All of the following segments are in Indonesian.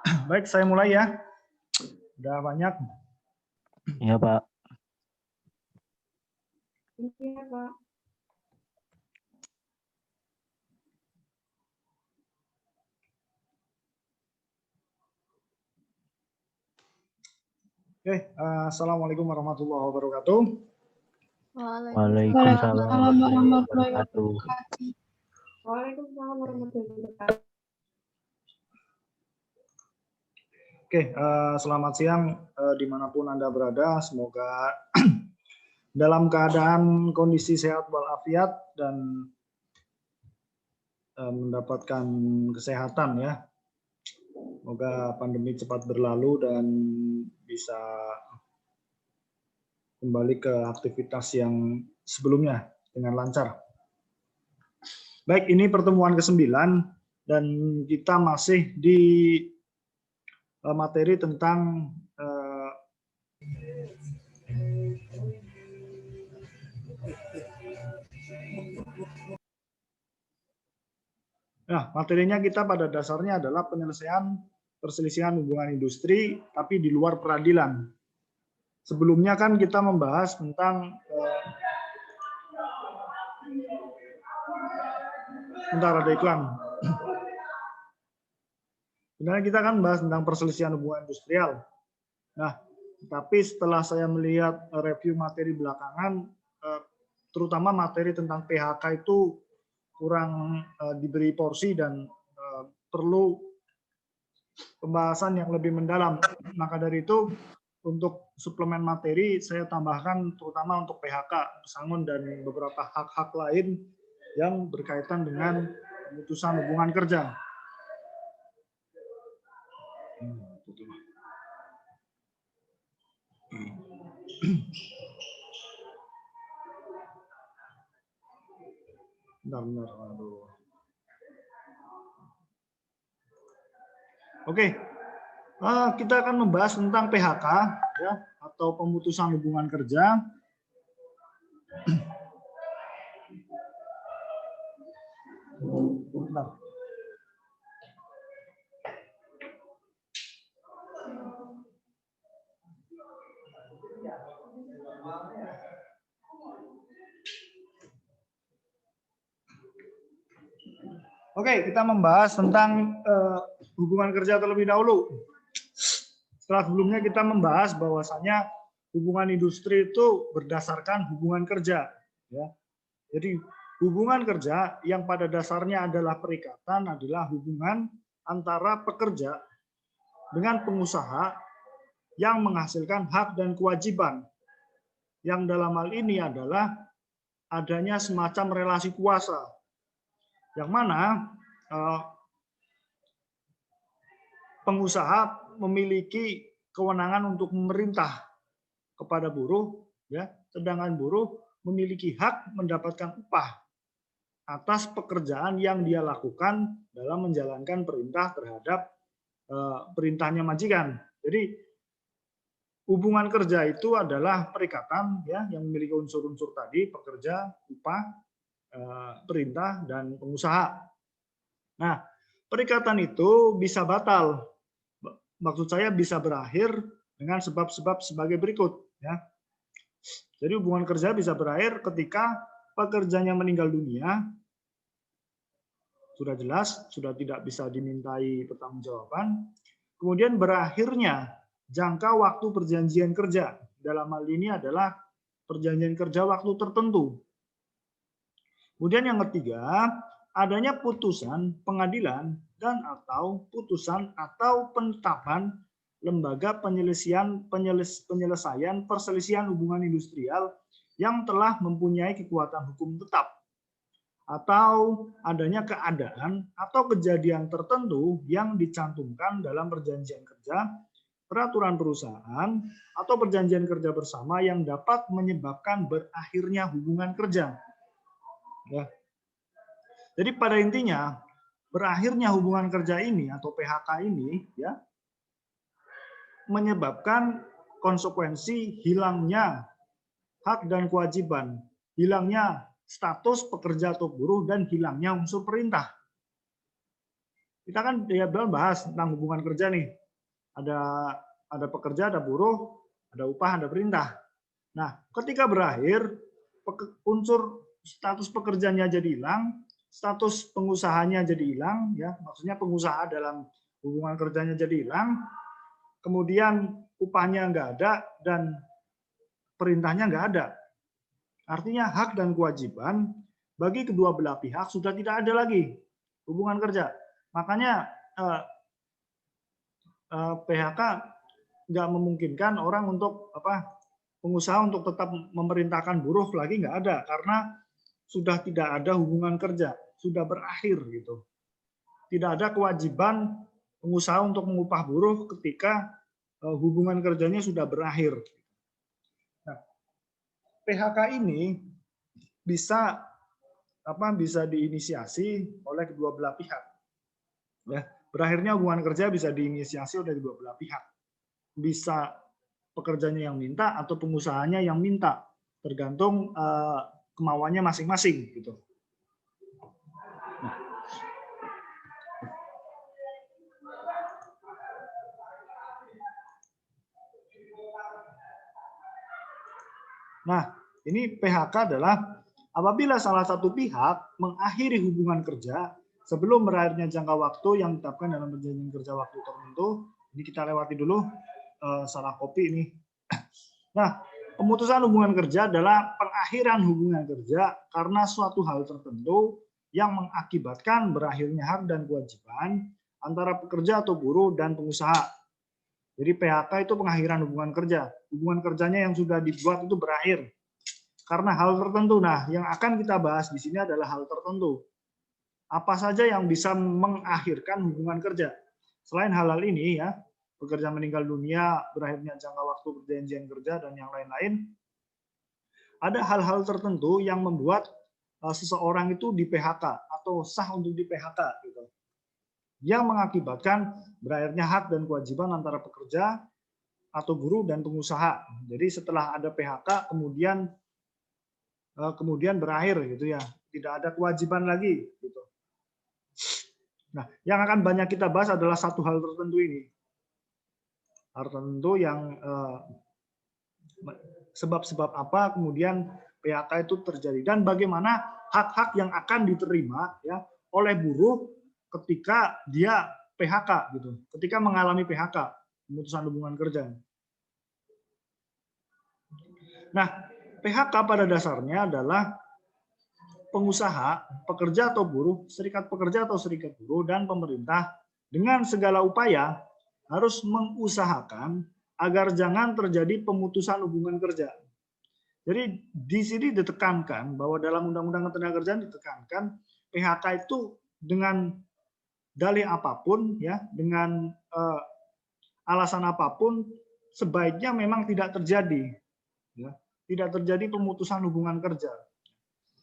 Baik, saya mulai ya. Udah banyak. Iya, Pak. Iya, Pak. Oke, assalamualaikum warahmatullahi wabarakatuh. Waalaikumsalam warahmatullahi wabarakatuh. Waalaikumsalam warahmatullahi wabarakatuh. Oke, selamat siang dimanapun Anda berada. Semoga dalam keadaan kondisi sehat walafiat dan mendapatkan kesehatan ya. Semoga pandemi cepat berlalu dan bisa kembali ke aktivitas yang sebelumnya dengan lancar. Baik, ini pertemuan ke-9 dan kita masih di materi tentang materinya kita pada dasarnya adalah penyelesaian perselisihan hubungan industri tapi di luar peradilan. Sebelumnya kan kita membahas tentang bentar, ada iklan. Sebenarnya kita kan bahas tentang perselisihan hubungan industrial. Nah, tapi setelah saya melihat review materi belakangan, terutama materi tentang PHK itu kurang diberi porsi dan perlu pembahasan yang lebih mendalam. Maka dari itu, untuk suplemen materi saya tambahkan terutama untuk PHK, pesangon dan beberapa hak-hak lain yang berkaitan dengan pemutusan hubungan kerja. Benar. Oke, kita akan membahas tentang PHK ya, atau pemutusan hubungan kerja. Bentar. Oke, kita membahas tentang hubungan kerja terlebih dahulu. Setelah sebelumnya kita membahas bahwasanya hubungan industri itu berdasarkan hubungan kerja. Ya. Jadi hubungan kerja yang pada dasarnya adalah perikatan adalah hubungan antara pekerja dengan pengusaha yang menghasilkan hak dan kewajiban. Yang dalam hal ini adalah adanya semacam relasi kuasa. Yang mana pengusaha memiliki kewenangan untuk memerintah kepada buruh, ya, sedangkan buruh memiliki hak mendapatkan upah atas pekerjaan yang dia lakukan dalam menjalankan perintah terhadap perintahnya majikan. Jadi hubungan kerja itu adalah perikatan ya yang memiliki unsur-unsur tadi, pekerja, upah, perintah, dan pengusaha. Nah, perikatan itu bisa batal. Maksud saya bisa berakhir dengan sebab-sebab sebagai berikut. Ya. Jadi hubungan kerja bisa berakhir ketika pekerjanya meninggal dunia, sudah jelas, sudah tidak bisa dimintai pertanggungjawaban. Kemudian berakhirnya jangka waktu perjanjian kerja. Dalam hal ini adalah perjanjian kerja waktu tertentu. Kemudian yang ketiga, adanya putusan pengadilan dan atau putusan atau penetapan lembaga penyelesaian perselisihan hubungan industrial yang telah mempunyai kekuatan hukum tetap, atau adanya keadaan atau kejadian tertentu yang dicantumkan dalam perjanjian kerja, peraturan perusahaan, atau perjanjian kerja bersama yang dapat menyebabkan berakhirnya hubungan kerja. Ya. Jadi pada intinya berakhirnya hubungan kerja ini atau PHK ini ya menyebabkan konsekuensi hilangnya hak dan kewajiban, hilangnya status pekerja atau buruh, dan hilangnya unsur perintah. Kita kan ya bahas tentang hubungan kerja nih. Ada pekerja, ada buruh, ada upah, ada perintah. Nah, ketika berakhir, unsur status pekerjanya jadi hilang, status pengusahanya jadi hilang, ya maksudnya pengusaha dalam hubungan kerjanya jadi hilang, kemudian upahnya nggak ada dan perintahnya nggak ada. Artinya hak dan kewajiban bagi kedua belah pihak sudah tidak ada lagi hubungan kerja. Makanya PHK nggak memungkinkan orang untuk pengusaha untuk tetap memerintahkan buruh lagi nggak ada karena sudah tidak ada hubungan kerja, sudah berakhir gitu. Tidak ada kewajiban pengusaha untuk mengupah buruh ketika hubungan kerjanya sudah berakhir. Nah, PHK ini bisa diinisiasi oleh kedua belah pihak. Ya, berakhirnya hubungan kerja bisa diinisiasi oleh kedua belah pihak. Bisa pekerjanya yang minta atau pengusahanya yang minta, tergantung kemauannya masing-masing gitu. Nah, ini PHK adalah apabila salah satu pihak mengakhiri hubungan kerja sebelum berakhirnya jangka waktu yang ditetapkan dalam perjanjian kerja waktu tertentu. Ini kita lewati dulu, salah copy ini. Nah, pemutusan hubungan kerja adalah pengakhiran hubungan kerja karena suatu hal tertentu yang mengakibatkan berakhirnya hak dan kewajiban antara pekerja atau buruh dan pengusaha. Jadi PHK itu pengakhiran hubungan kerja. Hubungan kerjanya yang sudah dibuat itu berakhir karena hal tertentu. Nah, yang akan kita bahas di sini adalah hal tertentu. Apa saja yang bisa mengakhirkan hubungan kerja? Selain hal-hal ini ya, pekerja meninggal dunia, berakhirnya jangka waktu perjanjian kerja, dan yang lain-lain, ada hal-hal tertentu yang membuat seseorang itu di PHK atau sah untuk di PHK gitu. Yang mengakibatkan berakhirnya hak dan kewajiban antara pekerja atau buruh dan pengusaha. Jadi setelah ada PHK kemudian berakhir gitu ya, tidak ada kewajiban lagi gitu. Nah, yang akan banyak kita bahas adalah satu hal tertentu ini. Hal tertentu yang sebab-sebab apa kemudian PHK itu terjadi dan bagaimana hak-hak yang akan diterima ya oleh buruh ketika dia PHK gitu, ketika mengalami PHK, pemutusan hubungan kerja. Nah, PHK pada dasarnya adalah pengusaha, pekerja atau buruh, serikat pekerja atau serikat buruh, dan pemerintah dengan segala upaya harus mengusahakan agar jangan terjadi pemutusan hubungan kerja. Jadi di sini ditekankan bahwa dalam Undang-Undang Ketenagakerjaan ditekankan PHK itu dengan dalih apapun, ya, dengan alasan apapun, sebaiknya memang tidak terjadi, ya, tidak terjadi pemutusan hubungan kerja.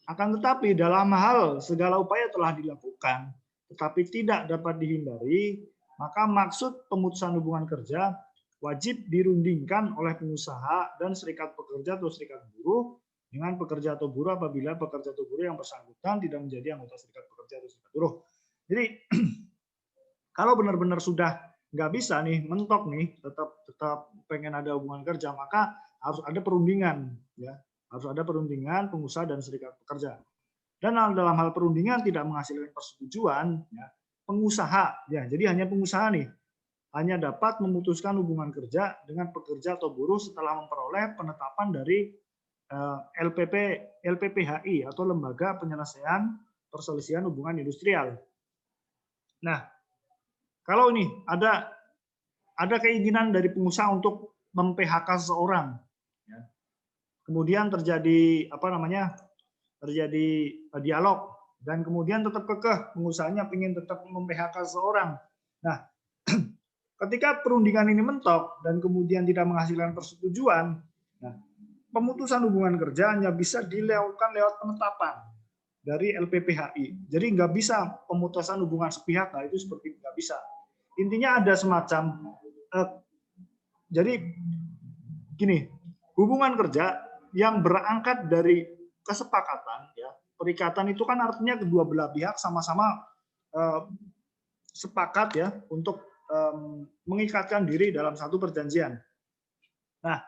Akan tetapi dalam hal segala upaya telah dilakukan, tetapi tidak dapat dihindari, maka maksud pemutusan hubungan kerja wajib dirundingkan oleh pengusaha dan serikat pekerja atau serikat buruh dengan pekerja atau buruh apabila pekerja atau buruh yang bersangkutan tidak menjadi anggota serikat pekerja atau serikat buruh. Jadi kalau benar-benar sudah nggak bisa nih, mentok nih, tetap pengen ada hubungan kerja, maka harus ada perundingan, ya. Harus ada perundingan pengusaha dan serikat pekerja. Dan dalam hal perundingan tidak menghasilkan persetujuan, ya, pengusaha, ya, jadi hanya pengusaha nih, hanya dapat memutuskan hubungan kerja dengan pekerja atau buruh setelah memperoleh penetapan dari LPPHI atau Lembaga Penyelesaian Perselisihan Hubungan Industrial. Nah, kalau ini ada keinginan dari pengusaha untuk mem-PHK seseorang, ya, kemudian terjadi terjadi dialog dan kemudian tetap kekeh pengusahanya ingin tetap mem-PHK seseorang. Nah, ketika perundingan ini mentok dan kemudian tidak menghasilkan persetujuan, nah, pemutusan hubungan kerja hanya bisa dilakukan lewat penetapan dari LPPHI. Jadi nggak bisa pemutusan hubungan sepihak, nah itu seperti nggak bisa. Intinya ada semacam, jadi gini, hubungan kerja yang berangkat dari kesepakatan, ya, perikatan itu kan artinya kedua belah pihak sama-sama sepakat ya untuk mengikatkan diri dalam satu perjanjian. Nah,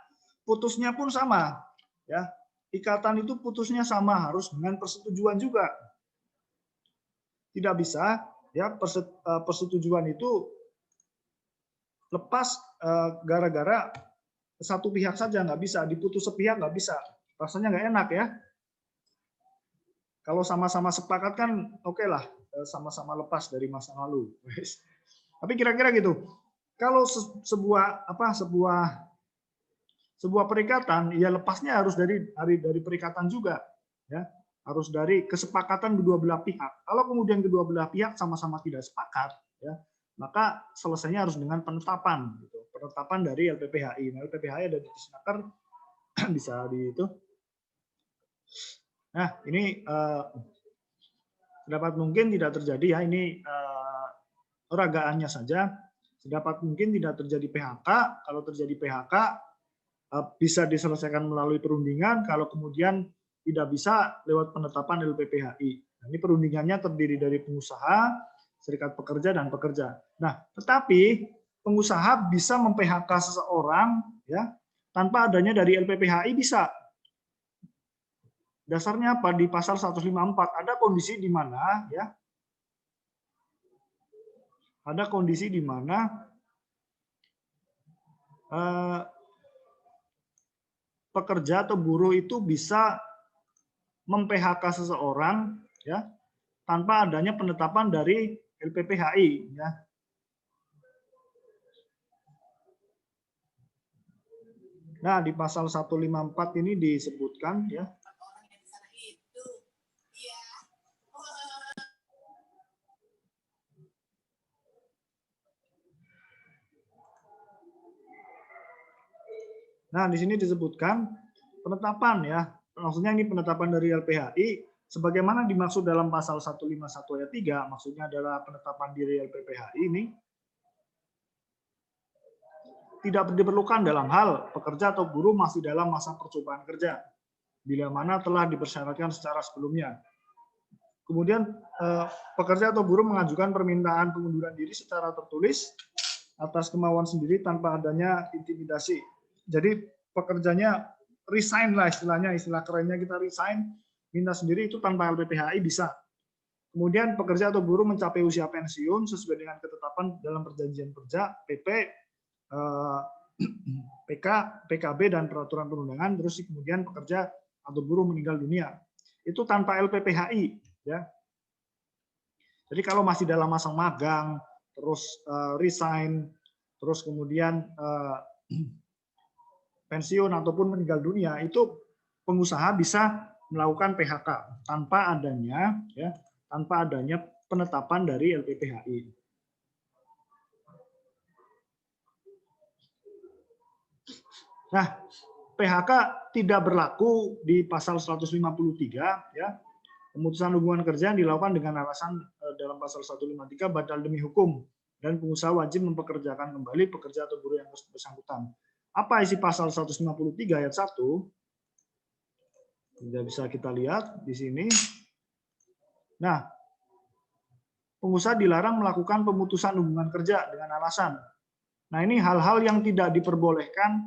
putusnya pun sama ya. Ikatan itu putusnya sama, harus dengan persetujuan juga. Tidak bisa ya persetujuan itu lepas gara-gara satu pihak saja, nggak bisa, diputus sepihak nggak bisa. Rasanya nggak enak ya. Kalau sama-sama sepakat kan oke lah, sama-sama lepas dari masa lalu. Tapi kira-kira gitu. Kalau sebuah perikatan, ya lepasnya harus dari perikatan juga, ya, harus dari kesepakatan kedua belah pihak. Kalau kemudian kedua belah pihak sama-sama tidak sepakat, ya, maka selesainya harus dengan penetapan, gitu. Penetapan dari LPPHI. Nah, LPPHI ada di Disnaker, bisa di itu. Nah, ini sedapat mungkin tidak terjadi ya. Ini ragaannya saja. Sedapat mungkin tidak terjadi PHK. Kalau terjadi PHK bisa diselesaikan melalui perundingan. Kalau kemudian tidak bisa lewat penetapan LPPHI. Nah, ini perundingannya terdiri dari pengusaha, serikat pekerja dan pekerja. Nah, tetapi pengusaha bisa mem-PHK seseorang ya tanpa adanya dari LPPHI bisa. Dasarnya apa? Di pasal 154 ada kondisi di mana ya, ada kondisi di mana pekerja atau buruh itu bisa mem-PHK seseorang ya tanpa adanya penetapan dari LPPHI ya. Nah, di pasal 154 ini disebutkan ya. Nah, di sini disebutkan penetapan ya. Maksudnya ini penetapan dari LPHI sebagaimana dimaksud dalam pasal 151 ayat 3, maksudnya adalah penetapan diri LPPHI ini tidak diperlukan dalam hal pekerja atau buruh masih dalam masa percobaan kerja bila mana telah dipersyaratkan secara sebelumnya. Kemudian pekerja atau buruh mengajukan permintaan pengunduran diri secara tertulis atas kemauan sendiri tanpa adanya intimidasi. Jadi pekerjanya resign lah istilahnya, istilah kerennya kita resign, minta sendiri itu tanpa LPPHI bisa. Kemudian pekerja atau buruh mencapai usia pensiun sesuai dengan ketetapan dalam perjanjian kerja, PP, PK, PKB dan peraturan perundangan, terus kemudian pekerja atau buruh meninggal dunia. Itu tanpa LPPHI ya. Jadi kalau masih dalam masa magang, terus resign, terus kemudian pensiun ataupun meninggal dunia, itu pengusaha bisa melakukan PHK tanpa adanya penetapan dari LPPHI. Nah, PHK tidak berlaku di pasal 153 ya. Pemutusan hubungan kerja yang dilakukan dengan alasan dalam pasal 153 batal demi hukum dan pengusaha wajib mempekerjakan kembali pekerja atau buruh yang bersangkutan. Apa isi pasal 153 ayat 1? Tidak bisa kita lihat di sini. Nah, pengusaha dilarang melakukan pemutusan hubungan kerja dengan alasan. Nah, ini hal-hal yang tidak diperbolehkan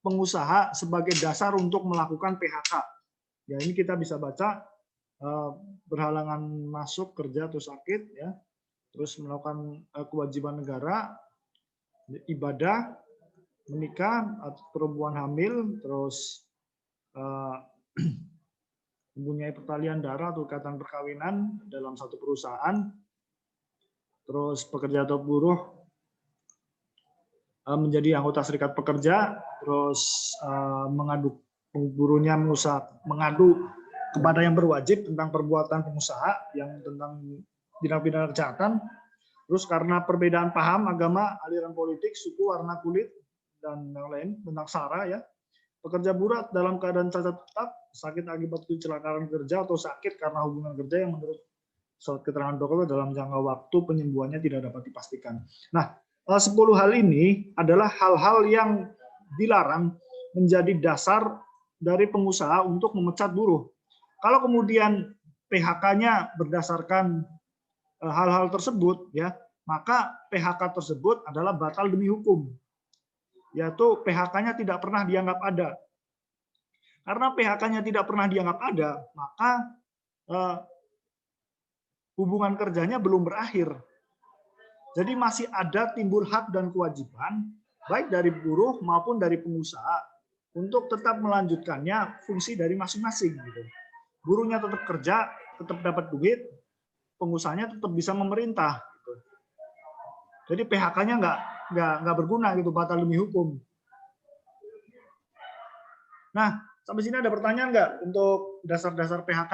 pengusaha sebagai dasar untuk melakukan PHK. Ya, ini kita bisa baca berhalangan masuk kerja atau sakit ya. Terus melakukan kewajiban negara, ibadah, menikah, perempuan hamil, terus mempunyai pertalian darah atau ikatan perkawinan dalam satu perusahaan, terus pekerja atau buruh menjadi anggota serikat pekerja, terus buruhnya mengadu kepada yang berwajib tentang perbuatan pengusaha yang tentang tindak pidana kejahatan, terus karena perbedaan paham agama, aliran politik, suku, warna kulit, dan yang lain tentang SARA ya. Pekerja buruh dalam keadaan cacat tetap, sakit akibat kecelakaan kerja atau sakit karena hubungan kerja yang menurut surat keterangan dokter dalam jangka waktu penyembuhannya tidak dapat dipastikan. Nah, 10 hal ini adalah hal-hal yang dilarang menjadi dasar dari pengusaha untuk memecat buruh. Kalau kemudian PHK-nya berdasarkan hal-hal tersebut, ya, maka PHK tersebut adalah batal demi hukum, yaitu PHK-nya tidak pernah dianggap ada. Karena PHK-nya tidak pernah dianggap ada, maka hubungan kerjanya belum berakhir. Jadi masih ada timbul hak dan kewajiban baik dari buruh maupun dari pengusaha untuk tetap melanjutkannya fungsi dari masing-masing. Gitu. Buruhnya tetap kerja, tetap dapat duit, pengusahanya tetap bisa memerintah. Gitu. Jadi PHK-nya nggak berguna gitu, batal demi hukum. Nah, sampai sini ada pertanyaan nggak untuk dasar-dasar PHK?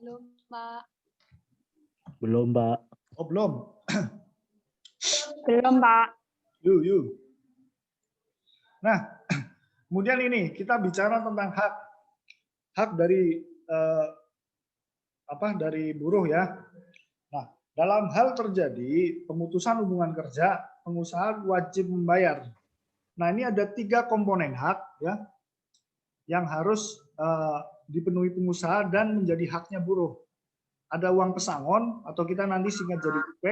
Belum, Pak. Belum, Pak. Oh, belum. Belum, Pak. Yuk. Nah, kemudian ini kita bicara tentang hak dari dari buruh ya. Nah, dalam hal terjadi pemutusan hubungan kerja, pengusaha wajib membayar. Nah, ini ada 3 komponen hak ya yang harus dipenuhi pengusaha dan menjadi haknya buruh. Ada uang pesangon atau kita nanti singkat jadi UP.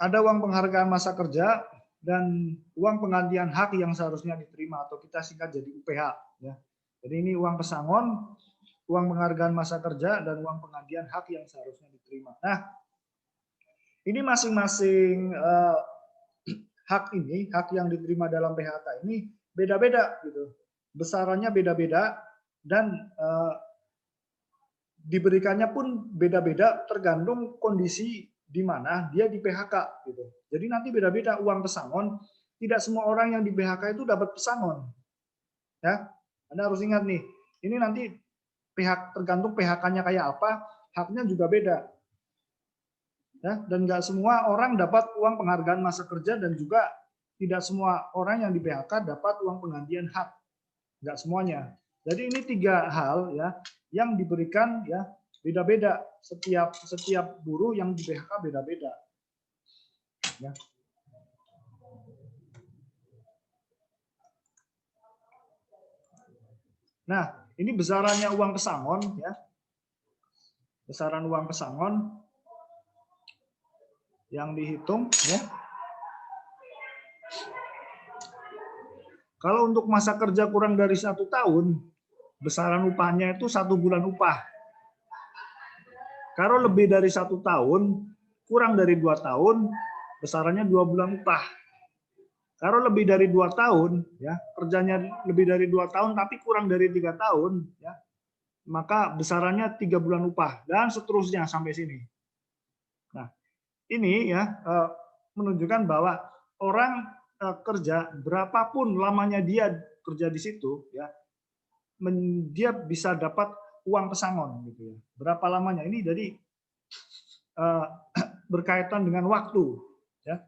Ada uang penghargaan masa kerja dan uang penggantian hak yang seharusnya diterima atau kita singkat jadi UPH ya. Jadi ini uang pesangon, uang penghargaan masa kerja dan uang penggantian hak yang seharusnya diterima. Nah, ini masing-masing hak yang diterima dalam PHK ini beda-beda gitu. Besarannya beda-beda dan diberikannya pun beda-beda tergantung kondisi di mana dia di PHK gitu. Jadi nanti beda-beda uang pesangon, tidak semua orang yang di PHK itu dapat pesangon. Ya. Anda harus ingat nih, ini nanti tergantung PHK-nya kayak apa, haknya juga beda. Ya, dan nggak semua orang dapat uang penghargaan masa kerja dan juga tidak semua orang yang di PHK dapat uang penggantian hak. Nggak semuanya. Jadi ini 3 hal ya yang diberikan ya beda-beda, setiap buruh yang di PHK beda-beda. Ya. Nah, ini besarannya uang pesangon ya. Besaran uang pesangon yang dihitung ya. Kalau untuk masa kerja kurang dari 1 tahun, besaran upahnya itu 1 bulan upah. Kalau lebih dari 1 tahun, kurang dari 2 tahun, besarannya 2 bulan upah. Kalau lebih dari 2 tahun, ya kerjanya lebih dari 2 tahun tapi kurang dari 3 tahun, ya maka besarannya 3 bulan upah dan seterusnya sampai sini. Nah, ini ya menunjukkan bahwa orang kerja berapapun lamanya dia kerja di situ, ya dia bisa dapat uang pesangon gitu ya. Berapa lamanya ini jadi berkaitan dengan waktu ya.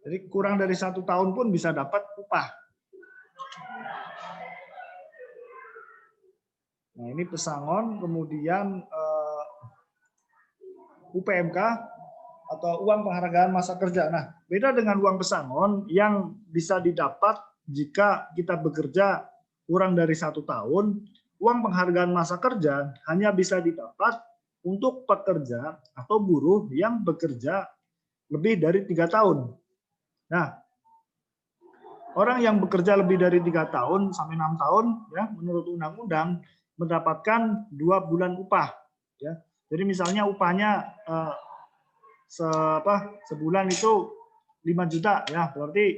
Jadi kurang dari 1 tahun pun bisa dapat upah. Nah, ini pesangon, kemudian UPMK atau uang penghargaan masa kerja. Nah, beda dengan uang pesangon yang bisa didapat jika kita bekerja kurang dari 1 tahun. Uang penghargaan masa kerja hanya bisa didapat untuk pekerja atau buruh yang bekerja lebih dari 3 tahun. Nah, orang yang bekerja lebih dari 3 tahun sampai 6 tahun, ya, menurut undang-undang mendapatkan 2 bulan upah. Ya. Jadi misalnya upahnya sebulan itu 5 juta, ya, berarti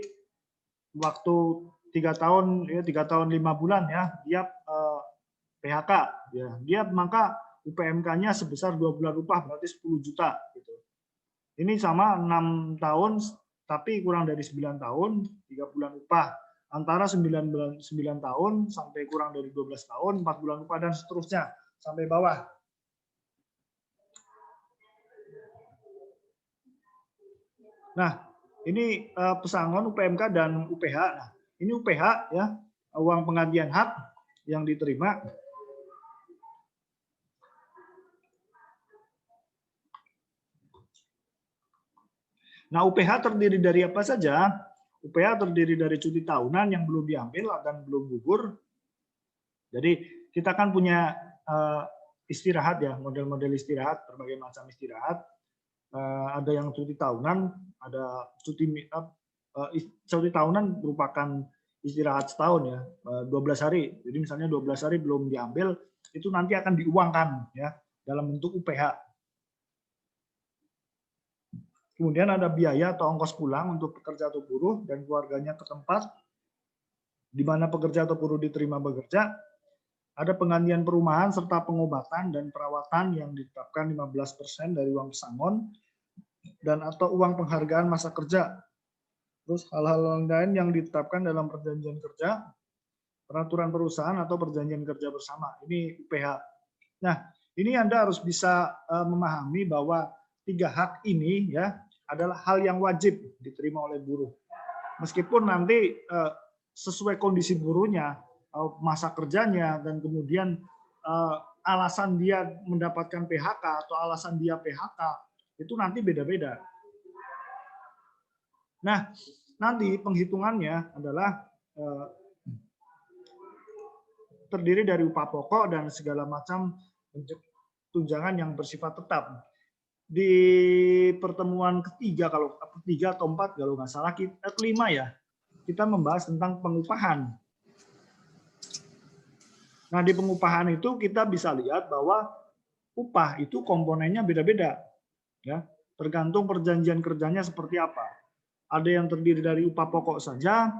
waktu 3 tahun, ya, 3 tahun 5 bulan, ya, dia PHK, ya, dia maka UPMK-nya sebesar 2 bulan upah, berarti 10 juta. Gitu. Ini sama 6 tahun tapi kurang dari 9 tahun, 3 bulan upah. Antara 9 tahun sampai kurang dari 12 tahun, 4 bulan upah, dan seterusnya, sampai bawah. Nah, ini pesangon, UPMK, dan UPH. Nah, ini UPH, ya, uang penggantian hak yang diterima. Nah, UPH terdiri dari apa saja? UPH terdiri dari cuti tahunan yang belum diambil dan belum gugur. Jadi kita kan punya istirahat ya, model-model istirahat, berbagai macam istirahat. Ada yang cuti tahunan, ada cuti tahunan merupakan istirahat setahun ya, 12 hari. Jadi misalnya 12 hari belum diambil, itu nanti akan diuangkan ya dalam bentuk UPH. Kemudian ada biaya atau ongkos pulang untuk pekerja atau buruh dan keluarganya ke tempat di mana pekerja atau buruh diterima bekerja. Ada penggantian perumahan serta pengobatan dan perawatan yang ditetapkan 15% dari uang pesangon dan atau uang penghargaan masa kerja. Terus hal-hal lain yang ditetapkan dalam perjanjian kerja, peraturan perusahaan atau perjanjian kerja bersama. Ini UPH. Nah, ini Anda harus bisa memahami bahwa 3 hak ini ya adalah hal yang wajib diterima oleh buruh. Meskipun nanti sesuai kondisi buruhnya, masa kerjanya, dan kemudian alasan dia mendapatkan PHK atau alasan dia PHK, itu nanti beda-beda. Nah, nanti penghitungannya adalah terdiri dari upah pokok dan segala macam tunjangan yang bersifat tetap. Di pertemuan ketiga atau 4 kalau nggak salah, kelima ya, kita membahas tentang pengupahan. Nah, di pengupahan itu kita bisa lihat bahwa upah itu komponennya beda-beda, ya, tergantung perjanjian kerjanya seperti apa. Ada yang terdiri dari upah pokok saja,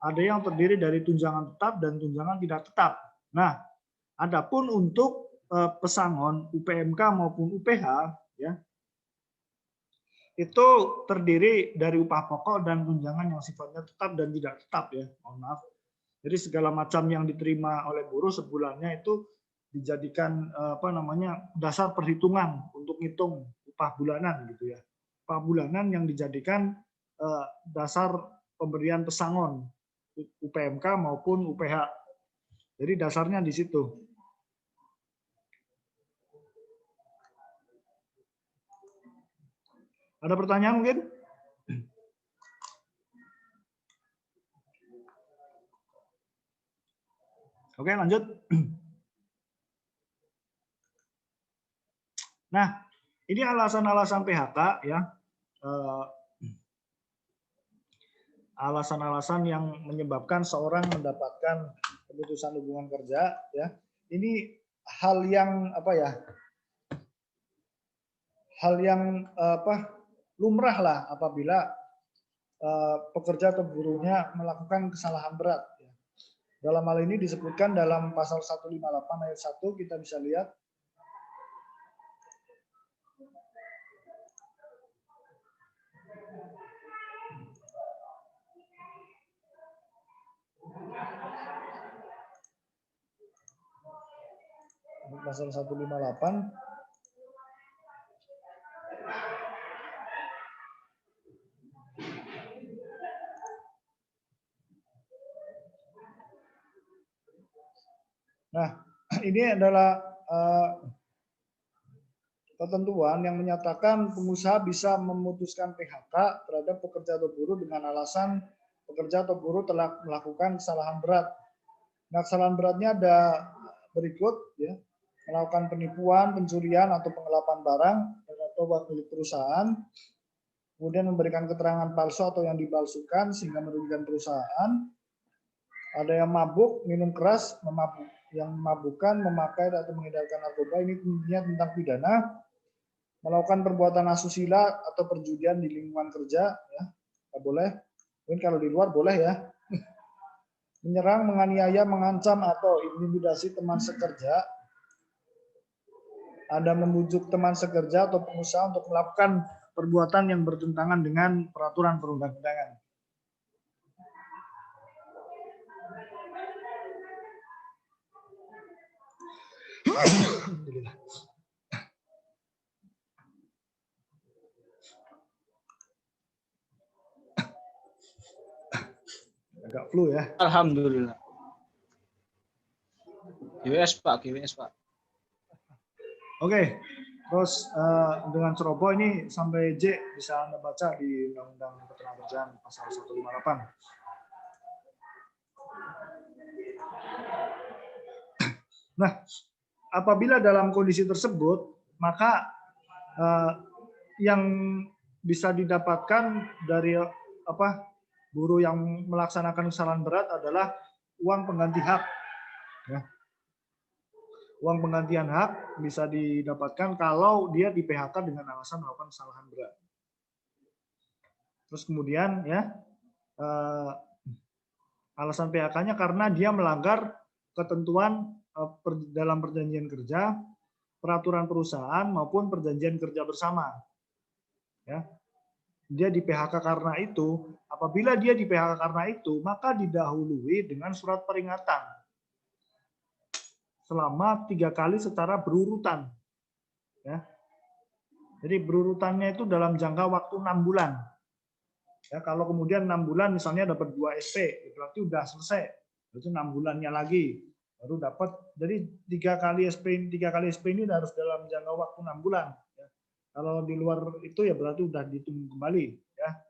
ada yang terdiri dari tunjangan tetap dan tunjangan tidak tetap. Nah, adapun untuk pesangon UPMK maupun UPH, ya, itu terdiri dari upah pokok dan tunjangan yang sifatnya tetap dan tidak tetap ya, mohon maaf. Jadi segala macam yang diterima oleh buruh sebulannya itu dijadikan dasar perhitungan untuk ngitung upah bulanan gitu ya. Upah bulanan yang dijadikan dasar pemberian pesangon UPMK maupun UPH. Jadi dasarnya di situ. Ada pertanyaan mungkin? Oke, lanjut. Nah, ini alasan-alasan PHK ya. Alasan-alasan yang menyebabkan seorang mendapatkan pemutusan hubungan kerja ya. Ini hal yang lumrah lah apabila pekerja atau buruhnya melakukan kesalahan berat. Dalam hal ini disebutkan dalam pasal 158 ayat 1, kita bisa lihat. Pasal 158. Nah, ini adalah ketentuan yang menyatakan pengusaha bisa memutuskan PHK terhadap pekerja atau buruh dengan alasan pekerja atau buruh telah melakukan kesalahan berat. Nah, kesalahan beratnya ada berikut ya: melakukan penipuan, pencurian atau penggelapan barang atau milik perusahaan, kemudian memberikan keterangan palsu atau yang dipalsukan sehingga merugikan perusahaan. Ada yang mabuk, minum keras, yang memabukkan, memakai atau mengedarkan narkoba, ini tentunya tentang pidana. Melakukan perbuatan asusila atau perjudian di lingkungan kerja, ya, nggak boleh. Mungkin kalau di luar boleh ya. Menyerang, menganiaya, mengancam atau intimidasi teman sekerja. Anda membujuk teman sekerja atau pengusaha untuk melakukan perbuatan yang bertentangan dengan peraturan perundang-undangan. Alhamdulillah. Agak flu ya. Alhamdulillah. GWS Pak. Oke. Terus dengan ceroboh ini sampai J bisa Anda baca di Undang-Undang Ketenagakerjaan pasal 158. Nah, apabila dalam kondisi tersebut, maka yang bisa didapatkan dari buruh yang melaksanakan kesalahan berat adalah uang pengganti hak. Ya. Uang penggantian hak bisa didapatkan kalau dia di PHK dengan alasan melakukan kesalahan berat. Terus kemudian ya alasan PHK-nya karena dia melanggar ketentuan dalam perjanjian kerja, peraturan perusahaan maupun perjanjian kerja bersama. Ya. Dia di PHK karena itu, apabila dia di PHK karena itu, maka didahului dengan surat peringatan selama 3 kali secara berurutan. Ya. Jadi berurutannya itu dalam jangka waktu 6 bulan. Ya, kalau kemudian 6 bulan misalnya dapat 2 SP, berarti udah selesai. Itu 6 bulannya lagi baru dapat. Jadi 3 kali SP ini harus dalam jangka waktu 6 bulan. Ya. Kalau di luar itu ya berarti udah dihitung kembali. Ya.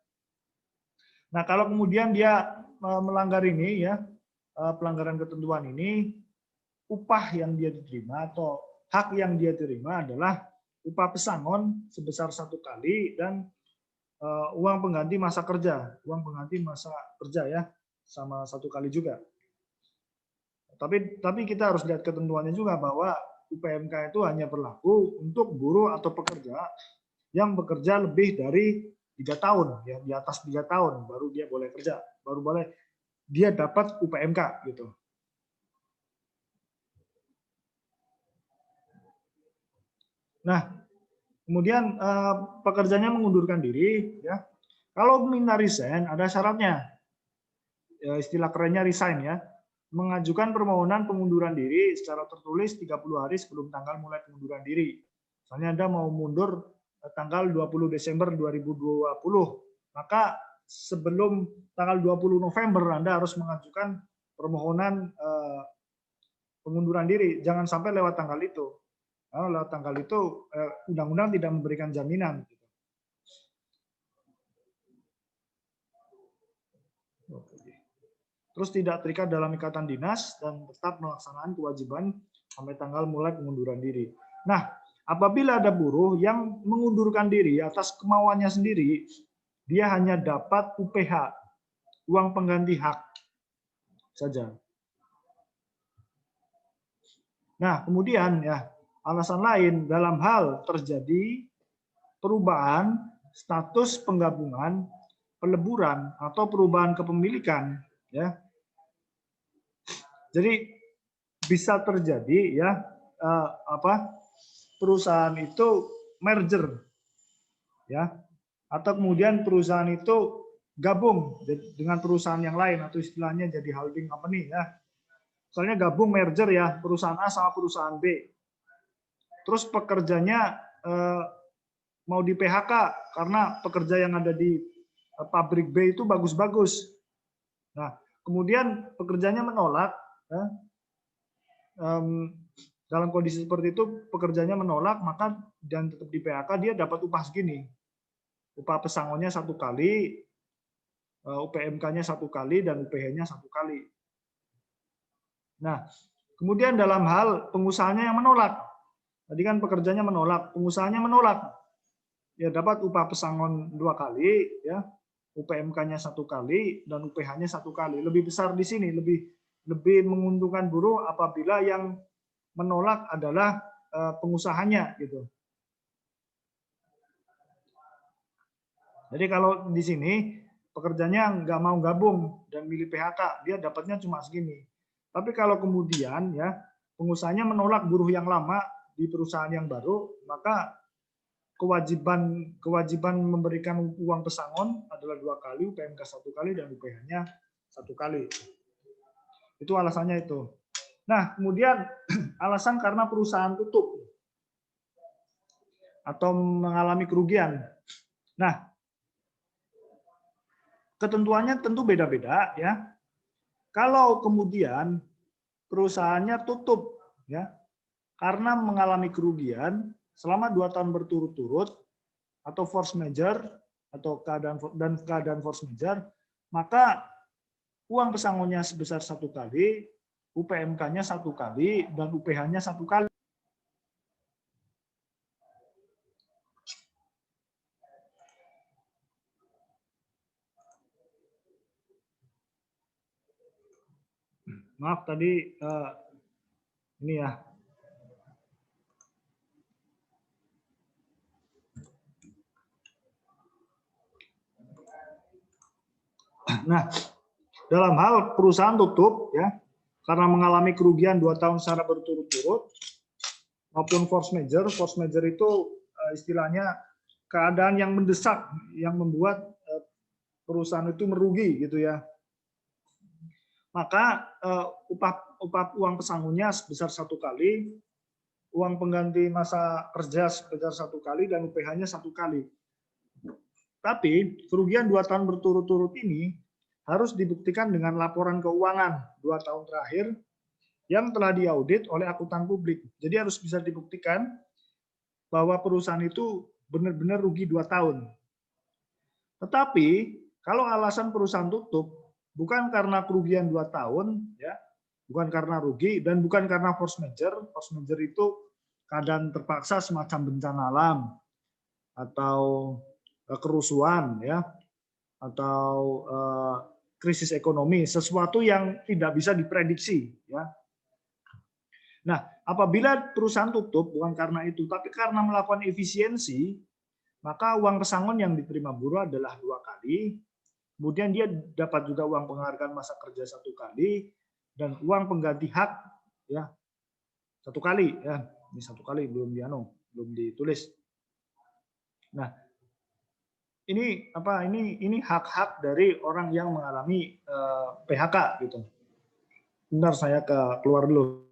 Nah kalau kemudian dia melanggar ini ya pelanggaran ketentuan ini, upah yang dia diterima atau hak yang dia terima adalah upah pesangon sebesar 1 kali dan uang pengganti masa kerja, ya sama 1 kali juga. Tapi kita harus lihat ketentuannya juga bahwa UPMK itu hanya berlaku untuk buruh atau pekerja yang bekerja lebih dari 3 tahun, ya di atas 3 tahun baru dia boleh kerja, baru boleh dia dapat UPMK gitu. Nah, kemudian pekerjanya mengundurkan diri, ya. Kalau minta resign ada syaratnya. Ya, istilah kerennya resign ya. Mengajukan permohonan pengunduran diri secara tertulis 30 hari sebelum tanggal mulai pengunduran diri. Misalnya Anda mau mundur tanggal 20 Desember 2020, maka sebelum tanggal 20 November Anda harus mengajukan permohonan pengunduran diri. Jangan sampai lewat tanggal itu. Kalau lewat tanggal itu undang-undang tidak memberikan jaminan. Terus tidak terikat dalam ikatan dinas dan tetap melaksanakan kewajiban sampai tanggal mulai pengunduran diri. Nah, apabila ada buruh yang mengundurkan diri atas kemauannya sendiri, dia hanya dapat UPH, uang pengganti hak saja. Nah, kemudian ya alasan lain dalam hal terjadi perubahan status penggabungan, peleburan atau perubahan kepemilikan, ya. Jadi bisa terjadi ya perusahaan itu merger, ya, atau kemudian perusahaan itu gabung dengan perusahaan yang lain atau istilahnya jadi holding company, ya. Soalnya gabung merger ya perusahaan A sama perusahaan B. Terus pekerjanya mau di PHK karena pekerja yang ada di pabrik B itu bagus-bagus. Nah, kemudian pekerjanya menolak. Ya. Dalam kondisi seperti itu, pekerjanya menolak, maka dan tetap di PHK dia dapat upah segini. Upah pesangonnya 1 kali, UPMK-nya 1 kali, dan UPH-nya 1 kali. Nah, kemudian dalam hal pengusahanya yang menolak. Tadi kan pekerjanya menolak, pengusahanya menolak. Ya dapat upah pesangon 2 kali, ya, UPMK-nya 1 kali, dan UPH-nya 1 kali. Lebih besar di sini, lebih menguntungkan buruh apabila yang menolak adalah pengusahanya, gitu. Jadi kalau di sini pekerjanya nggak mau gabung dan milih PHK, dia dapatnya cuma segini. Tapi kalau kemudian ya pengusahanya menolak buruh yang lama di perusahaan yang baru, maka kewajiban memberikan uang pesangon adalah 2 kali, UPMK 1 kali, dan UPH-nya 1 kali. Itu alasannya itu. Nah, kemudian alasan karena perusahaan tutup atau mengalami kerugian. Nah, ketentuannya tentu beda-beda ya. Kalau kemudian perusahaannya tutup ya karena mengalami kerugian, selama 2 tahun berturut-turut atau force majeure atau keadaan force majeure, maka uang pesangonnya sebesar 1 kali, UPMK-nya 1 kali, dan UPH-nya 1 kali. Maaf tadi ini ya. Nah, dalam hal perusahaan tutup ya, karena mengalami kerugian 2 tahun secara berturut-turut maupun force majeure itu istilahnya keadaan yang mendesak yang membuat perusahaan itu merugi gitu ya. Maka upah uang pesangonnya sebesar 1 kali, uang pengganti masa kerja sebesar 1 kali, dan UPH-nya 1 kali. Tapi kerugian 2 tahun berturut-turut ini harus dibuktikan dengan laporan keuangan 2 tahun terakhir yang telah diaudit oleh akuntan publik. Jadi harus bisa dibuktikan bahwa perusahaan itu benar-benar rugi 2 tahun. Tetapi kalau alasan perusahaan tutup bukan karena kerugian 2 tahun, ya, bukan karena rugi dan bukan karena force majeure. Force majeure itu keadaan terpaksa semacam bencana alam atau kerusuhan, ya, atau krisis ekonomi, sesuatu yang tidak bisa diprediksi, ya. Nah, apabila perusahaan tutup bukan karena itu, tapi karena melakukan efisiensi, maka uang pesangon yang diterima buruh adalah 2 kali. Kemudian dia dapat juga uang penghargaan masa kerja 1 kali dan uang pengganti hak ya 1 kali ya. Ini 1 kali belum ditulis. Nah, ini apa? Ini hak-hak dari orang yang mengalami PHK gitu. Bentar saya keluar dulu.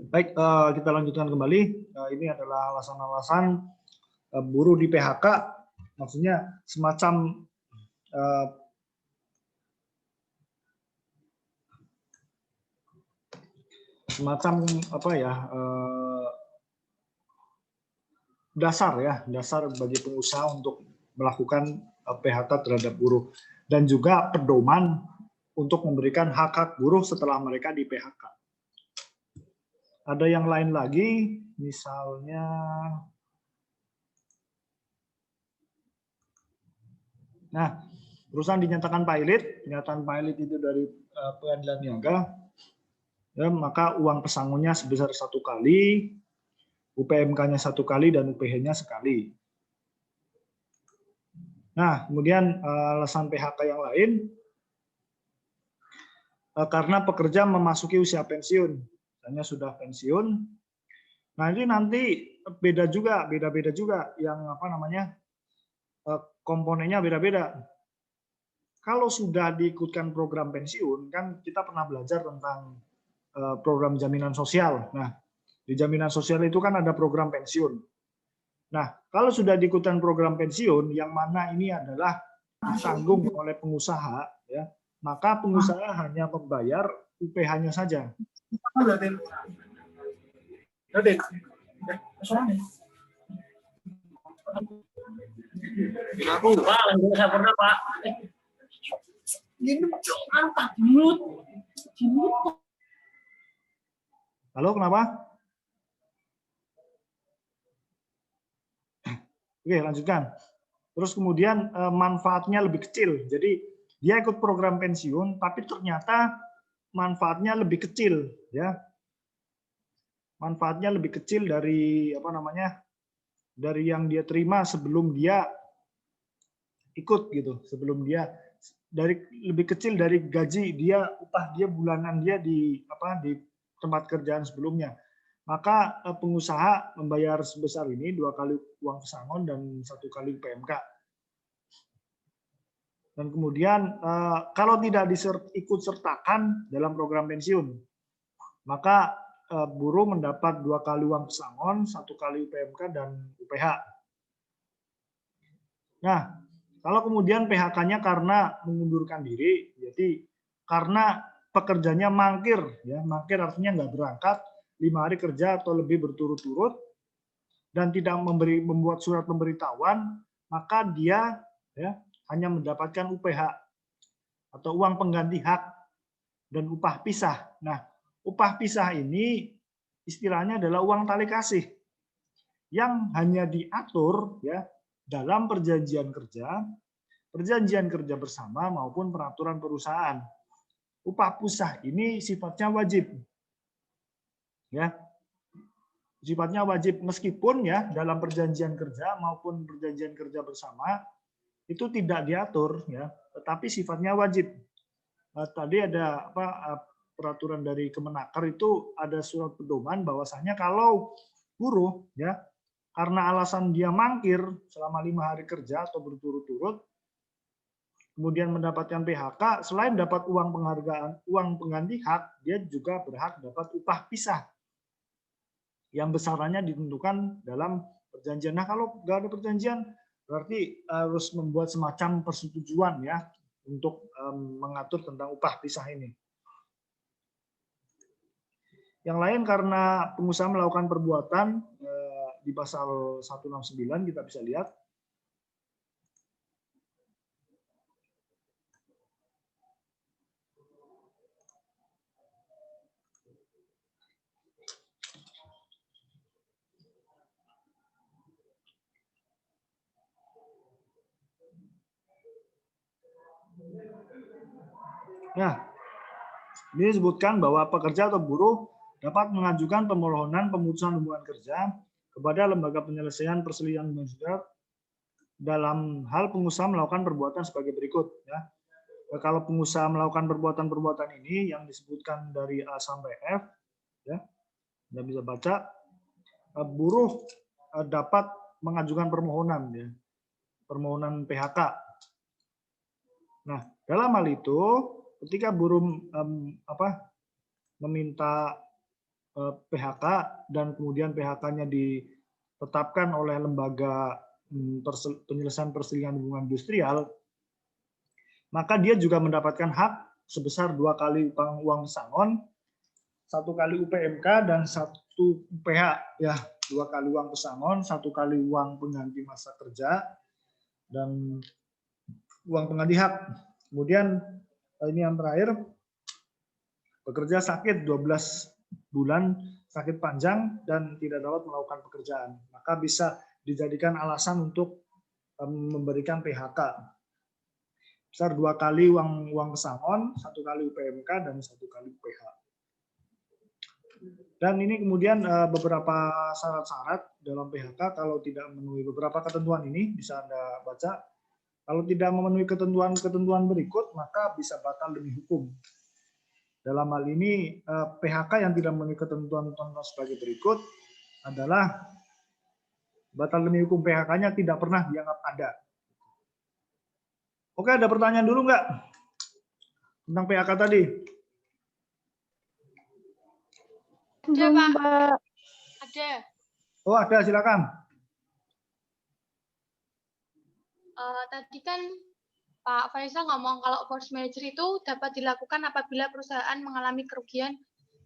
Baik, kita lanjutkan kembali. Ini adalah alasan-alasan buruh di PHK, maksudnya semacam apa ya, dasar bagi pengusaha untuk melakukan PHK terhadap buruh, dan juga pedoman untuk memberikan hak-hak buruh setelah mereka di PHK. Ada yang lain lagi, misalnya perusahaan dinyatakan pilot, pernyataan pilot itu dari pengadilan niaga, ya, maka uang pesangonnya sebesar 1 kali, UPMK-nya 1 kali, dan UPH-nya sekali. Nah, kemudian alasan PHK yang lain, karena pekerja memasuki usia pensiun, misalnya sudah pensiun. Nah, ini nanti beda-beda juga yang apa namanya, komponennya beda-beda. Kalau sudah diikutkan program pensiun, kan kita pernah belajar tentang program jaminan sosial. Nah, di jaminan sosial itu kan ada program pensiun. Nah, kalau sudah diikutkan program pensiun, yang mana ini adalah ditanggung oleh pengusaha, ya, maka pengusaha hanya membayar UPH-nya saja. Halo, kenapa? Oke, lanjutkan. Terus kemudian manfaatnya lebih kecil. Jadi dia ikut program pensiun, tapi ternyata manfaatnya lebih kecil, ya. Manfaatnya lebih kecil dari apa namanya, dari yang dia terima sebelum dia ikut gitu. Sebelum dia lebih kecil dari gaji dia, upah dia bulanan dia di tempat kerjaan sebelumnya. Maka pengusaha membayar sebesar ini 2 kali uang pesangon dan 1 kali PMK. Dan kemudian kalau tidak ikut sertakan dalam program pensiun, maka buruh mendapat 2 kali uang pesangon, 1 kali PMK dan UPH. Nah, kalau kemudian PHK-nya karena mengundurkan diri, jadi karena pekerjanya mangkir, ya, mangkir artinya nggak berangkat 5 hari kerja atau lebih berturut-turut dan tidak membuat surat pemberitahuan, maka dia, ya, hanya mendapatkan UPH atau uang pengganti hak dan upah pisah. Nah, upah pisah ini istilahnya adalah uang tali kasih yang hanya diatur, ya, dalam perjanjian kerja bersama maupun peraturan perusahaan. Upah pisah ini sifatnya wajib, ya, sifatnya wajib, meskipun ya dalam perjanjian kerja maupun perjanjian kerja bersama itu tidak diatur, ya, tetapi sifatnya wajib. Tadi ada peraturan dari Kemenaker itu ada surat pedoman bahwasanya kalau buruh, ya, karena alasan dia mangkir selama 5 hari kerja atau berturut-turut, kemudian mendapatkan PHK, selain dapat uang penghargaan, uang pengganti hak, dia juga berhak dapat upah pisah yang besarannya ditentukan dalam perjanjian. Nah, kalau nggak ada perjanjian, berarti harus membuat semacam persetujuan, ya, untuk mengatur tentang upah pisah ini. Yang lain karena pengusaha melakukan perbuatan di pasal 169 kita bisa lihat. Nah, ini disebutkan bahwa pekerja atau buruh dapat mengajukan permohonan pemutusan hubungan kerja kepada lembaga penyelesaian perselisihan hubungan kerja dalam hal pengusaha melakukan perbuatan sebagai berikut, ya. Kalau pengusaha melakukan perbuatan-perbuatan ini yang disebutkan dari A sampai F, ya, Anda bisa baca, buruh dapat mengajukan permohonan, ya, permohonan PHK. Nah, dalam hal itu, ketika buruh meminta PHK dan kemudian PHK-nya ditetapkan oleh lembaga penyelesaian perselingkuhan hubungan industrial, maka dia juga mendapatkan hak sebesar 2 kali uang pesangon, 1 kali UPMK dan 1 UPH, ya, 2 kali uang pesangon, 1 kali uang pengganti masa kerja, dan uang pengganti hak. Kemudian ini yang terakhir, pekerja sakit 12 bulan sakit panjang dan tidak dapat melakukan pekerjaan, maka bisa dijadikan alasan untuk memberikan PHK. Besar 2 kali uang pesangon, 1 kali UPMK dan 1 kali UPH. Dan ini kemudian beberapa syarat-syarat dalam PHK kalau tidak memenuhi beberapa ketentuan ini bisa Anda baca. Kalau tidak memenuhi ketentuan berikut, maka bisa batal demi hukum. Dalam hal ini, PHK yang tidak memenuhi ketentuan sebagai berikut adalah batal demi hukum. PHK-nya tidak pernah dianggap ada. Oke, ada pertanyaan dulu nggak tentang PHK tadi? Ada, Pak. Ada. Oh, ada, silakan. Tadi kan Pak Faisal ngomong kalau force majeure itu dapat dilakukan apabila perusahaan mengalami kerugian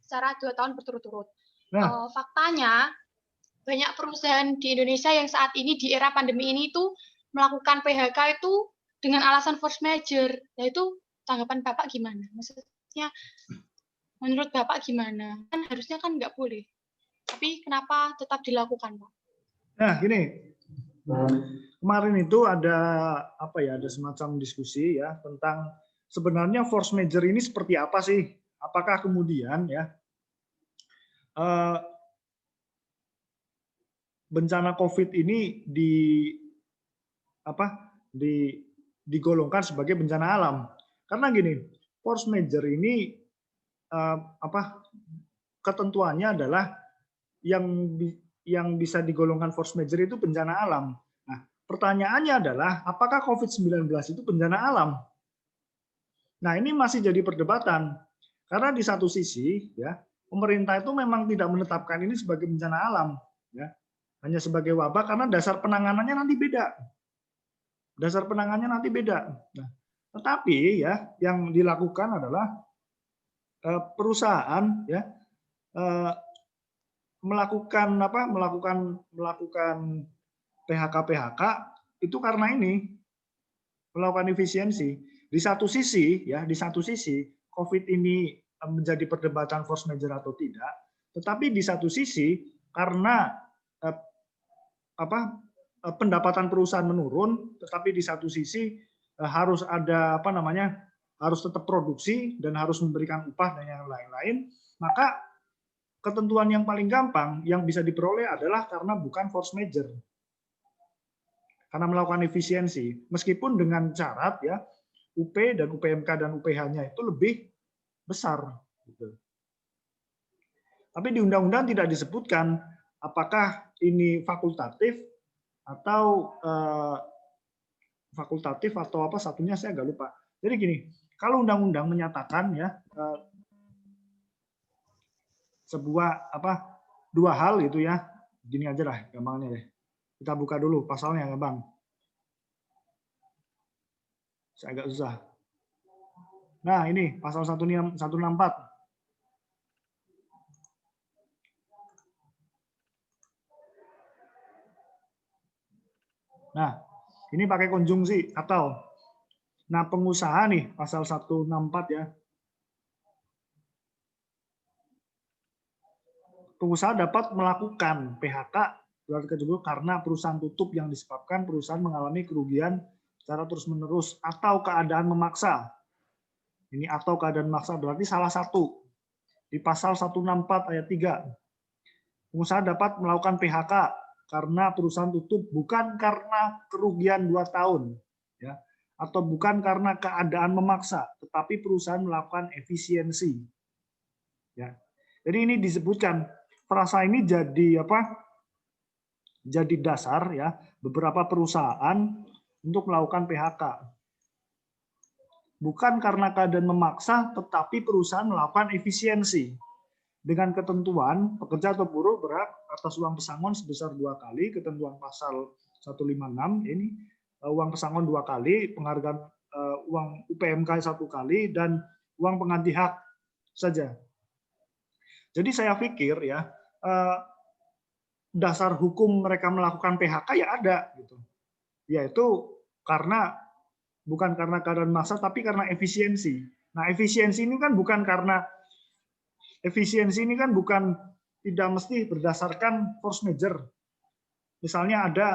secara 2 tahun berturut-turut. Nah, Faktanya, banyak perusahaan di Indonesia yang saat ini di era pandemi ini itu melakukan PHK itu dengan alasan force majeure. Nah, itu tanggapan Bapak gimana? Maksudnya, menurut Bapak gimana? Kan harusnya kan nggak boleh. Tapi kenapa tetap dilakukan, Pak? nah gini. Kemarin itu ada ada semacam diskusi ya tentang sebenarnya force majeure ini seperti apa sih? Apakah kemudian ya bencana COVID ini digolongkan sebagai bencana alam? Karena gini, force majeure ini ketentuannya adalah yang bisa digolongkan force majeure itu bencana alam. Nah, pertanyaannya adalah apakah COVID-19 itu bencana alam? Nah, ini masih jadi perdebatan. Karena di satu sisi ya, pemerintah itu memang tidak menetapkan ini sebagai bencana alam ya. Hanya sebagai wabah karena dasar penanganannya nanti beda. Dasar penanganannya nanti beda. Nah, tetapi ya yang dilakukan adalah perusahaan ya melakukan PHK itu karena ini melakukan efisiensi. Di satu sisi COVID ini menjadi perdebatan force majeure atau tidak, tetapi di satu sisi karena pendapatan perusahaan menurun, tetapi di satu sisi harus ada harus tetap produksi dan harus memberikan upah dan yang lain-lain, maka ketentuan yang paling gampang yang bisa diperoleh adalah karena bukan force majeure. Karena melakukan efisiensi. Meskipun dengan syarat ya UP dan UPMK dan UPH-nya itu lebih besar. Gitu. Tapi di undang-undang tidak disebutkan apakah ini fakultatif atau apa satunya saya agak lupa. Jadi gini, kalau undang-undang menyatakan ya sebuah dua hal itu ya, gini aja lah gampangnya deh. Kita buka dulu pasalnya ya Bang. Saya agak susah. Nah ini pasal 164. Nah ini pakai konjungsi atau. Nah pengusaha nih pasal 164 ya. Pengusaha dapat melakukan PHK karena perusahaan tutup yang disebabkan perusahaan mengalami kerugian secara terus-menerus atau keadaan memaksa. Ini atau keadaan memaksa berarti salah satu. Di pasal 164 ayat 3. Pengusaha dapat melakukan PHK karena perusahaan tutup bukan karena kerugian 2 tahun. Ya, atau bukan karena keadaan memaksa, tetapi perusahaan melakukan efisiensi. Ya. Jadi ini disebutkan frasa ini jadi jadi dasar ya beberapa perusahaan untuk melakukan PHK. Bukan karena keadaan memaksa, tetapi perusahaan melakukan efisiensi. dengan ketentuan pekerja atau buruh berhak atas uang pesangon sebesar 2 kali, ketentuan pasal 156 ini uang pesangon 2 kali, penghargaan uang UPMK 1 kali, dan uang pengganti hak saja. Jadi saya pikir ya dasar hukum mereka melakukan PHK ya ada gitu, yaitu bukan karena keadaan maksa tapi karena efisiensi. Nah efisiensi ini kan bukan tidak mesti berdasarkan force majeure. Misalnya ada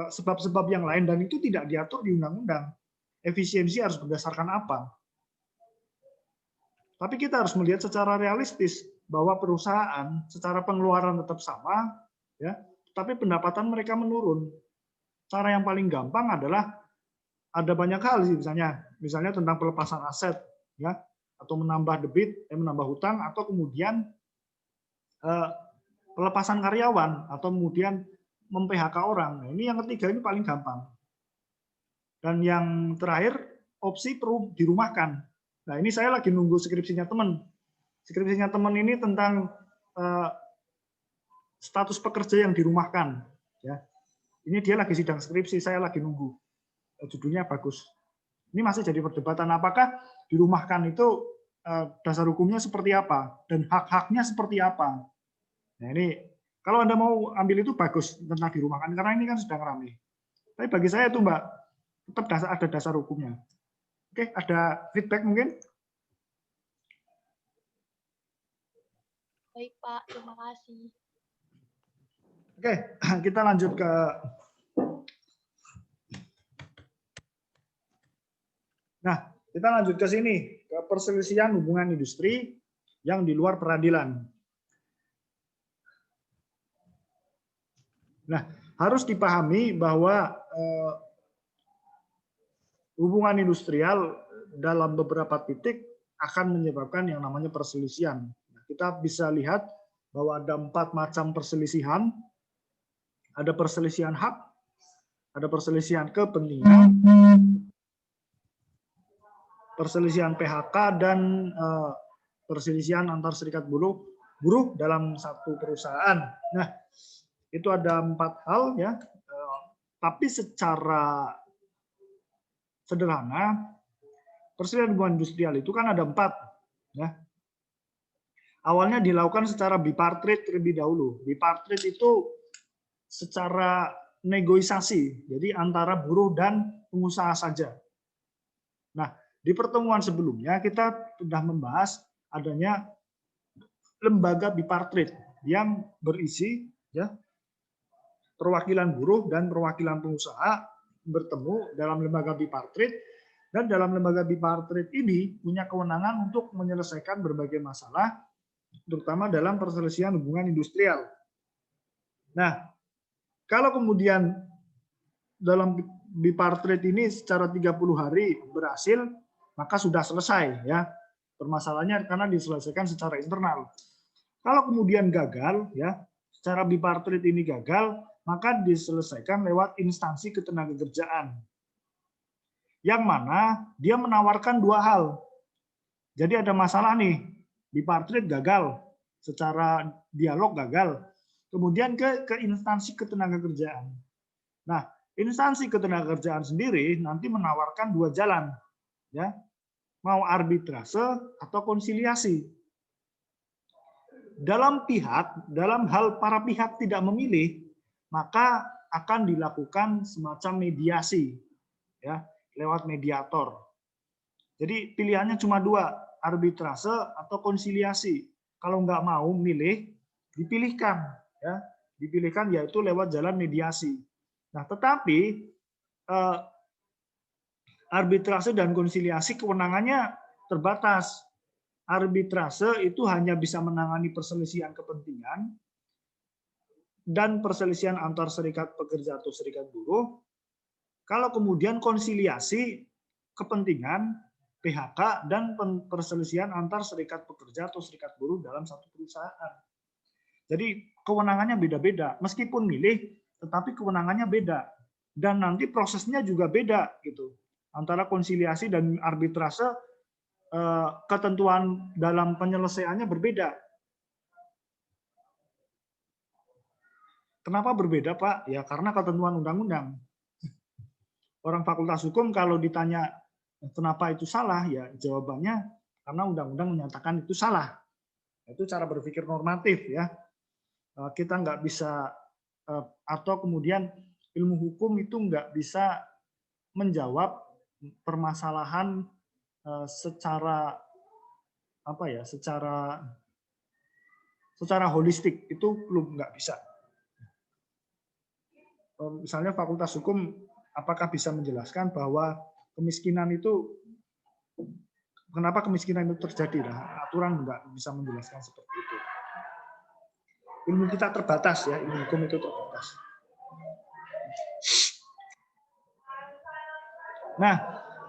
sebab-sebab yang lain dan itu tidak diatur di undang-undang. Efisiensi harus berdasarkan apa? Tapi kita harus melihat secara realistis bahwa perusahaan secara pengeluaran tetap sama, ya, tapi pendapatan mereka menurun. Cara yang paling gampang adalah ada banyak hal sih, misalnya tentang pelepasan aset, ya, atau menambah debit, menambah hutang, atau kemudian pelepasan karyawan, atau kemudian mem-PHK orang. Nah, ini yang ketiga ini paling gampang. Dan yang terakhir opsi perlu dirumahkan. Nah ini saya lagi nunggu skripsinya teman. Skripsinya teman ini tentang status pekerja yang dirumahkan. Ya, ini dia lagi sidang skripsi, saya lagi nunggu. Judulnya bagus. Ini masih jadi perdebatan apakah dirumahkan itu dasar hukumnya seperti apa dan hak-haknya seperti apa. Nah ini kalau Anda mau ambil itu bagus tentang dirumahkan karena ini kan sedang ramai. Tapi bagi saya itu Mbak tetap ada dasar hukumnya. Oke, ada feedback mungkin? Baik Pak, terima kasih. Oke, kita lanjut ke kita lanjut ke sini, ke perselisihan hubungan industri yang di luar peradilan. Nah, harus dipahami bahwa hubungan industrial dalam beberapa titik akan menyebabkan yang namanya perselisihan. Nah, kita bisa lihat bahwa ada 4 macam perselisihan. Ada perselisihan hak, ada perselisihan kepentingan, perselisihan PHK, dan perselisihan antar serikat buruh dalam satu perusahaan. Nah, itu ada 4 hal ya. Tapi secara sederhana, perselisihan hubungan industrial itu kan ada 4. Ya. Awalnya dilakukan secara bipartite terlebih dahulu. Bipartite itu secara negosiasi, jadi antara buruh dan pengusaha saja. Nah, di pertemuan sebelumnya kita sudah membahas adanya lembaga bipartite yang berisi ya perwakilan buruh dan perwakilan pengusaha bertemu dalam lembaga bipartite, dan dalam lembaga bipartite ini punya kewenangan untuk menyelesaikan berbagai masalah, terutama dalam perselisihan hubungan industrial. Nah, kalau kemudian dalam bipartite ini secara 30 hari berhasil, maka sudah selesai ya permasalahannya karena diselesaikan secara internal. Kalau kemudian gagal ya, secara bipartite ini gagal, maka diselesaikan lewat instansi ketenagakerjaan. Yang mana dia menawarkan 2 hal. Jadi ada masalah nih, bipartite gagal, secara dialog gagal. Kemudian ke instansi ketenagakerjaan. Nah, instansi ketenagakerjaan sendiri nanti menawarkan 2 jalan, ya, mau arbitrase atau konsiliasi. Dalam hal para pihak tidak memilih, maka akan dilakukan semacam mediasi, ya, lewat mediator. Jadi pilihannya cuma 2, arbitrase atau konsiliasi. Kalau nggak mau milih, dipilihkan. Ya, dipilihkan yaitu lewat jalan mediasi. Nah, tetapi arbitrase dan konsiliasi kewenangannya terbatas. Arbitrase itu hanya bisa menangani perselisihan kepentingan dan perselisihan antar serikat pekerja atau serikat buruh. Kalau kemudian konsiliasi kepentingan, PHK, dan perselisihan antar serikat pekerja atau serikat buruh dalam satu perusahaan. Jadi kewenangannya beda-beda, meskipun milih, tetapi kewenangannya beda, dan nanti prosesnya juga beda gitu. Antara konsiliasi dan arbitrase, ketentuan dalam penyelesaiannya berbeda. Kenapa berbeda, Pak? Ya karena ketentuan undang-undang. Orang fakultas hukum kalau ditanya kenapa itu salah, ya jawabannya karena undang-undang menyatakan itu salah. Itu cara berpikir normatif ya. Kita nggak bisa atau kemudian ilmu hukum itu nggak bisa menjawab permasalahan secara apa ya, secara holistik, itu belum nggak bisa. Misalnya fakultas hukum apakah bisa menjelaskan bahwa kemiskinan itu, kenapa kemiskinan itu terjadi? Nah, aturan nggak bisa menjelaskan seperti itu. Ilmu kita terbatas ya, ilmu hukum itu terbatas. Nah,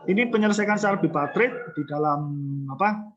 ini penyelesaian secara bipartit di dalam apa?